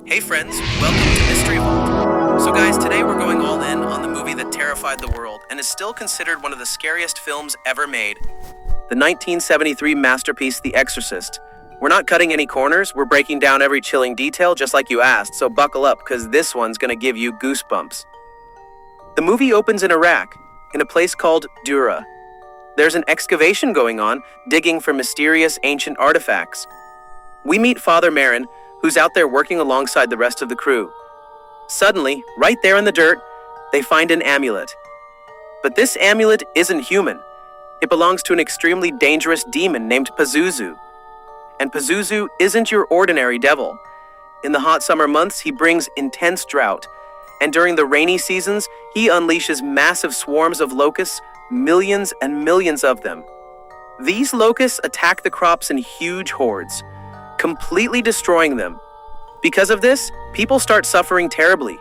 Hey friends, welcome to Mystery Vault. So guys, today we're going all in on the movie that terrified the world and is still considered one of the scariest films ever made. The 1973 masterpiece, The Exorcist. We're not cutting any corners, we're breaking down every chilling detail just like you asked, so buckle up because this one's gonna give you goosebumps. The movie opens in Iraq, in a place called Dura. There's an excavation going on, digging for mysterious ancient artifacts. We meet Father Merrin, who's out there working alongside the rest of the crew. Suddenly, right there in the dirt, they find an amulet. But this amulet isn't human. It belongs to an extremely dangerous demon named Pazuzu. And Pazuzu isn't your ordinary devil. In the hot summer months, he brings intense drought. And during the rainy seasons, he unleashes massive swarms of locusts, millions and millions of them. These locusts attack the crops in huge hordes, completely destroying them. Because of this, people start suffering terribly.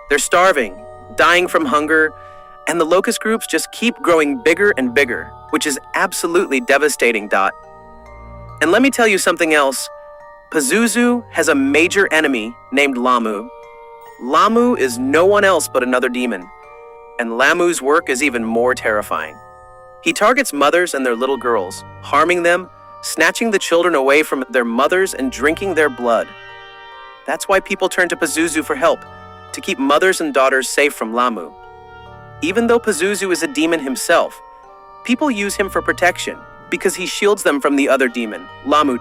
They're starving, dying from hunger, and the locust groups just keep growing bigger and bigger, which is absolutely devastating. And let me tell you something else. Pazuzu has a major enemy named Lamu. Lamu is no one else but another demon, and Lamu's work is even more terrifying. He targets mothers and their little girls, harming them, snatching the children away from their mothers and drinking their blood. That's why people turn to Pazuzu for help, to keep mothers and daughters safe from Lamu. Even though Pazuzu is a demon himself, people use him for protection because he shields them from the other demon, Lamu.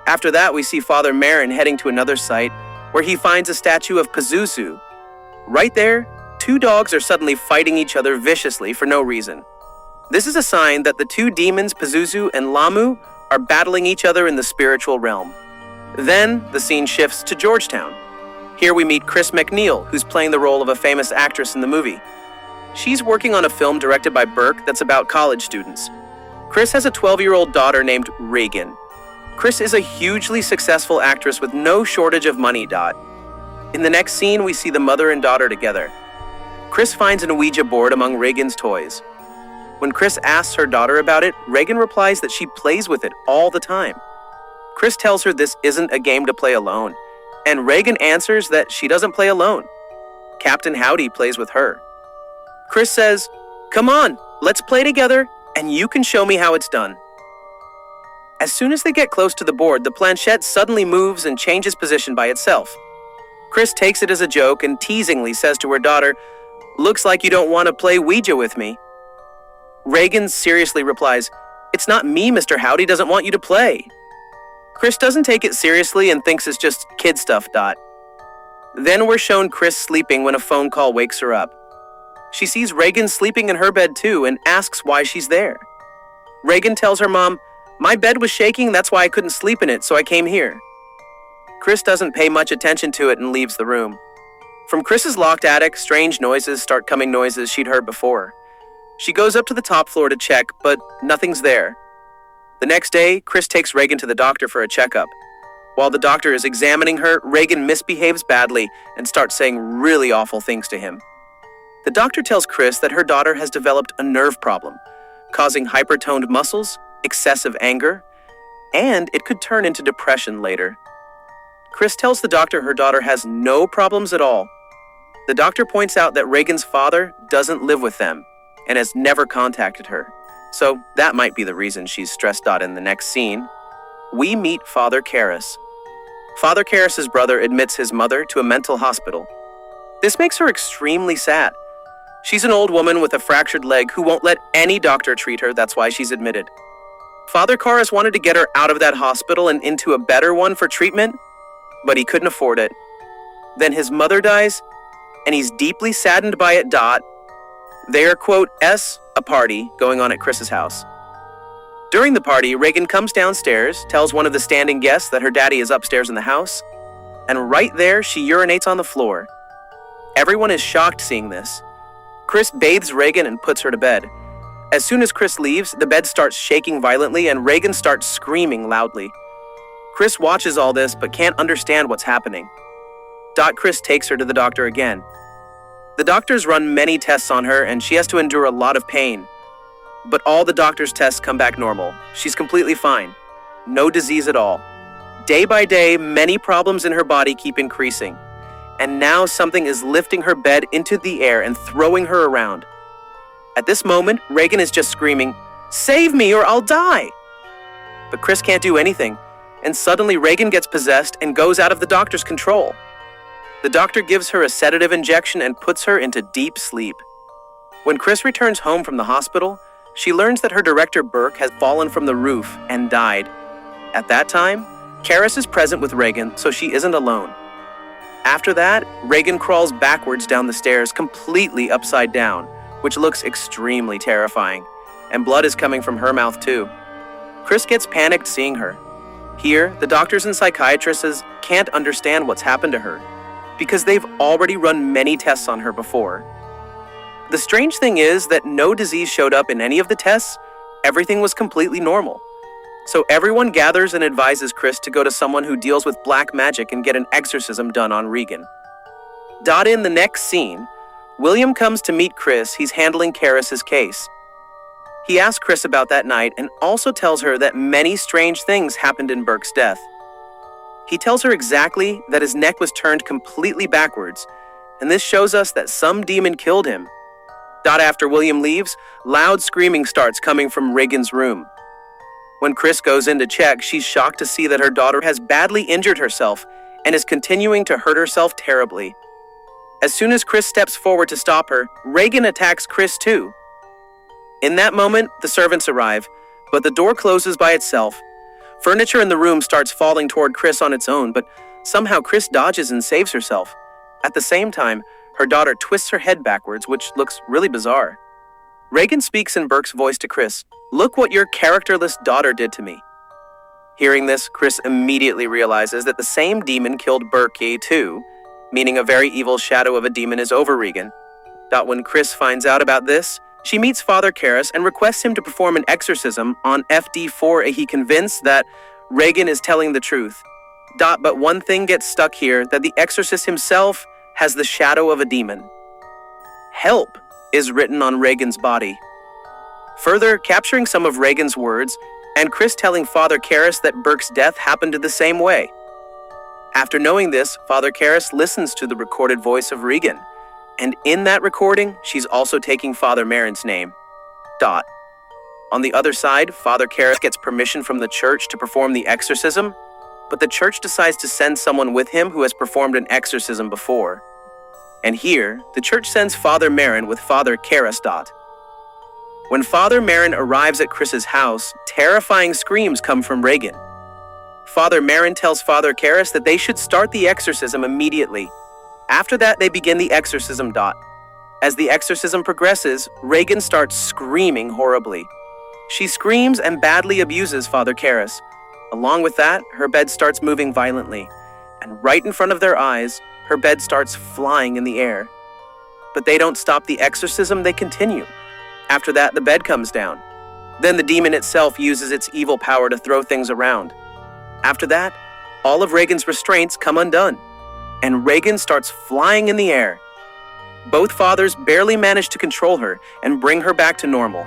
After that, we see Father Merrin heading to another site where he finds a statue of Pazuzu. Right there, two dogs are suddenly fighting each other viciously for no reason. This is a sign that the two demons, Pazuzu and Lamu, are battling each other in the spiritual realm. Then, the scene shifts to Georgetown. Here we meet Karras MacNeil, who's playing the role of a famous actress in the movie. She's working on a film directed by Burke that's about college students. Karras has a 12-year-old daughter named Regan. Karras is a hugely successful actress with no shortage of money. In the next scene, we see the mother and daughter together. Karras finds an Ouija board among Regan's toys. When Karras asks her daughter about it, Regan replies that she plays with it all the time. Karras tells her this isn't a game to play alone, and Regan answers that she doesn't play alone. Captain Howdy plays with her. Karras says, "Come on, let's play together, and you can show me how it's done." As soon as they get close to the board, the planchette suddenly moves and changes position by itself. Karras takes it as a joke and teasingly says to her daughter, "Looks like you don't want to play Ouija with me." Regan seriously replies, "It's not me, Mr. Howdy doesn't want you to play." Karras doesn't take it seriously and thinks it's just kid stuff. Then we're shown Karras sleeping when a phone call wakes her up. She sees Regan sleeping in her bed too and asks why she's there. Regan tells her mom, "My bed was shaking, that's why I couldn't sleep in it, so I came here." Karras doesn't pay much attention to it and leaves the room. From Karras's locked attic, strange noises start coming, noises she'd heard before. She goes up to the top floor to check, but nothing's there. The next day, Karras takes Regan to the doctor for a checkup. While the doctor is examining her, Regan misbehaves badly and starts saying really awful things to him. The doctor tells Karras that her daughter has developed a nerve problem, causing hypertoned muscles, excessive anger, and it could turn into depression later. Karras tells the doctor her daughter has no problems at all. The doctor points out that Regan's father doesn't live with them and has never contacted her. So that might be the reason she's stressed out. In the next scene, we meet Father Karras. Father Karras' brother admits his mother to a mental hospital. This makes her extremely sad. She's an old woman with a fractured leg who won't let any doctor treat her, that's why she's admitted. Father Karras wanted to get her out of that hospital and into a better one for treatment, but he couldn't afford it. Then his mother dies, and he's deeply saddened by it. There, quote, a party going on at Karras's house. During the party, Regan comes downstairs, tells one of the standing guests that her daddy is upstairs in the house, and right there she urinates on the floor. Everyone is shocked seeing this. Karras bathes Regan and puts her to bed. As soon as Karras leaves, the bed starts shaking violently and Regan starts screaming loudly. Karras watches all this but can't understand what's happening. Karras takes her to the doctor again. The doctors run many tests on her and she has to endure a lot of pain. But all the doctor's tests come back normal. She's completely fine. No disease at all. Day by day, many problems in her body keep increasing. And now something is lifting her bed into the air and throwing her around. At this moment, Regan is just screaming, "Save me or I'll die!" But Chris can't do anything, and suddenly Regan gets possessed and goes out of the doctor's control. The doctor gives her a sedative injection and puts her into deep sleep. When Chris returns home from the hospital, she learns that her director Burke has fallen from the roof and died. At that time, Karras is present with Regan, so she isn't alone. After that, Regan crawls backwards down the stairs, completely upside down, which looks extremely terrifying, and blood is coming from her mouth too. Chris gets panicked seeing her. Here, the doctors and psychiatrists can't understand what's happened to her, because they've already run many tests on her before. The strange thing is that no disease showed up in any of the tests. Everything was completely normal. So everyone gathers and advises Chris to go to someone who deals with black magic and get an exorcism done on Regan. In the next scene, William comes to meet Chris. He's handling Karras' case. He asks Chris about that night and also tells her that many strange things happened in Burke's death. He tells her exactly that his neck was turned completely backwards, and this shows us that some demon killed him. After William leaves, loud screaming starts coming from Regan's room. When Chris goes in to check, she's shocked to see that her daughter has badly injured herself and is continuing to hurt herself terribly. As soon as Chris steps forward to stop her, Regan attacks Chris too. In that moment, the servants arrive, but the door closes by itself. Furniture in the room starts falling toward Chris on its own, but somehow Chris dodges and saves herself. At the same time, her daughter twists her head backwards, which looks really bizarre. Regan speaks in Burke's voice to Chris, "Look what your characterless daughter did to me." Hearing this, Chris immediately realizes that the same demon killed Burke too, meaning a very evil shadow of a demon is over Regan. When Chris finds out about this, she meets Father Karras and requests him to perform an exorcism on FD4. He convinced that Regan is telling the truth. But one thing gets stuck here, that the exorcist himself has the shadow of a demon. "Help" is written on Regan's body. Further, capturing some of Regan's words, and Chris telling Father Karras that Burke's death happened the same way. After knowing this, Father Karras listens to the recorded voice of Regan, and in that recording, she's also taking Father Merrin's name. On the other side, Father Karras gets permission from the church to perform the exorcism, but the church decides to send someone with him who has performed an exorcism before. And here, the church sends Father Merrin with Father Karras. When Father Merrin arrives at Chris's house, terrifying screams come from Regan. Father Merrin tells Father Karras that they should start the exorcism immediately. After that, they begin the exorcism. As the exorcism progresses, Regan starts screaming horribly. She screams and badly abuses Father Karras. Along with that, her bed starts moving violently, and right in front of their eyes, her bed starts flying in the air. But they don't stop the exorcism, they continue. After that, the bed comes down. Then the demon itself uses its evil power to throw things around. After that, all of Regan's restraints come undone, and Regan starts flying in the air. Both fathers barely manage to control her and bring her back to normal.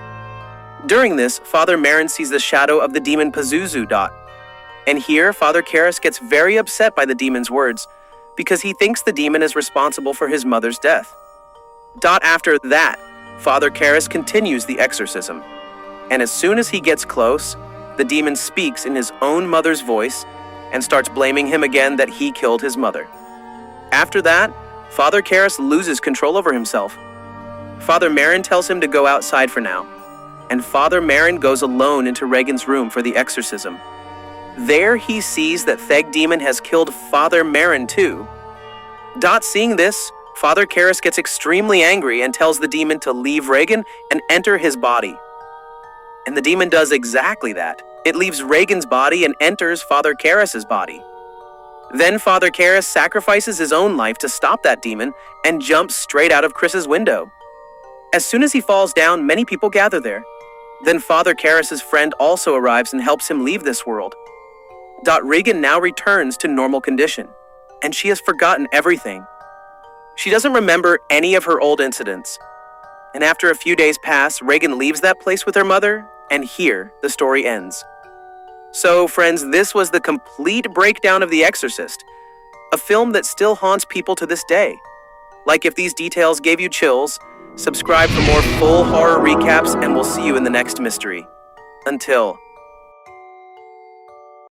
During this, Father Merrin sees the shadow of the demon Pazuzu. And here, Father Karras gets very upset by the demon's words, because he thinks the demon is responsible for his mother's death. After that, Father Karras continues the exorcism, and as soon as he gets close, the demon speaks in his own mother's voice and starts blaming him again that he killed his mother. After that, Father Karras loses control over himself. Father Merrin tells him to go outside for now, and Father Merrin goes alone into Regan's room for the exorcism. There he sees that Theg Demon has killed Father Merrin too. Seeing this, Father Karras gets extremely angry and tells the demon to leave Regan and enter his body. And the demon does exactly that. It leaves Regan's body and enters Father Karras' body. Then Father Karras sacrifices his own life to stop that demon and jumps straight out of Chris's window. As soon as he falls down, many people gather there. Then Father Karras' friend also arrives and helps him leave this world. Regan now returns to normal condition, and she has forgotten everything. She doesn't remember any of her old incidents. And after a few days pass, Regan leaves that place with her mother, and here the story ends. So, friends, this was the complete breakdown of The Exorcist, a film that still haunts people to this day. Like, if these details gave you chills, subscribe for more full horror recaps, and we'll see you in the next mystery. Until